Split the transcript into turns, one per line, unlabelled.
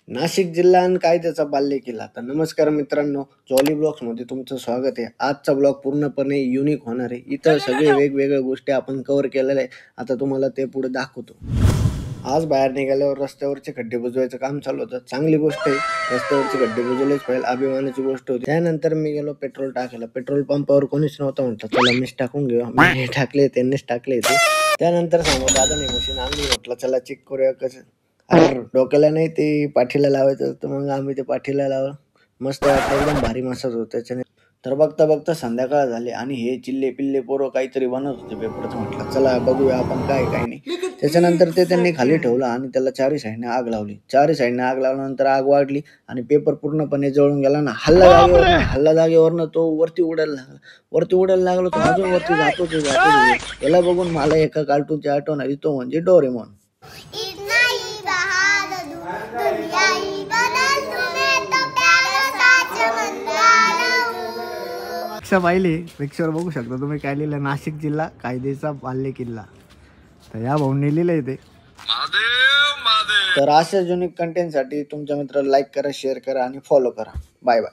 नाशिक जिल्हा आणि काय त्याचा बालेकिल्ला. तर नमस्कार मित्रांनो, जॉली ब्लॉग्समध्ये तुमचं स्वागत आहे. आजचा ब्लॉग पूर्णपणे युनिक होणार आहे. इथं सगळे वेगवेगळ्या गोष्टी आपण कव्हर केलेल्या आहे. आता तुम्हाला ते पुढे दाखवतो. आज बाहेर निघाल्यावर रस्त्यावरचे खड्डे बुजवायचं काम चालू होतं. चांगली गोष्ट आहे. रस्त्यावरचे खड्डे बुजवलेच पाहिजे, अभिमानाची गोष्ट होती. त्यानंतर मी गेलो पेट्रोल टाकायला. पेट्रोल पंपावर कोणीच नव्हतं. म्हटलं चला मीच टाकून घेऊ. मी टाकले, त्यांनीच टाकले ते. त्यानंतर समोर दादाने मशीन आणली. म्हटलं चला चेक करूया कसं. अरे डोक्याला नाही ते पाठीला लावायचं होतं, मग आम्ही ते पाठीला लावलं. मस्त वाटलं, एकदम भारी मसाज होत त्याच्याने. तर बघता बघता संध्याकाळ झाली आणि हे चिल्ले पिल्ले पोरं काहीतरी बनत होते पेपरचं. म्हटलं चला बघूया आपण काय काय नाही. त्याच्यानंतर ते त्यांनी खाली ठेवलं आणि त्याला चारही साईडने आग लावली. चारही साईडने आग लावल्यानंतर आग वाढली आणि पेपर पूर्णपणे जळून गेला ना. हल्ला जागेवरनं तो वरती उडायला लागला. वरती उडायला लागलो तो अजून वरती जातोच आहे, जातोच आहे. याला बघून मला एका कार्टूनची आठवण आली, तो म्हणजे डोरेमॉन. रिक्षा पाहिली, रिक्षावर बघू शकता तुम्ही काय लिहिलं, नाशिक जिल्हा कायद्याचा बालेकिल्ला. तर या भाऊने लिहिलंय ते. तर अशा युनिक कंटेंटसाठी तुमच्या मित्राला लाईक करा, शेअर करा आणि फॉलो करा. Bye bye.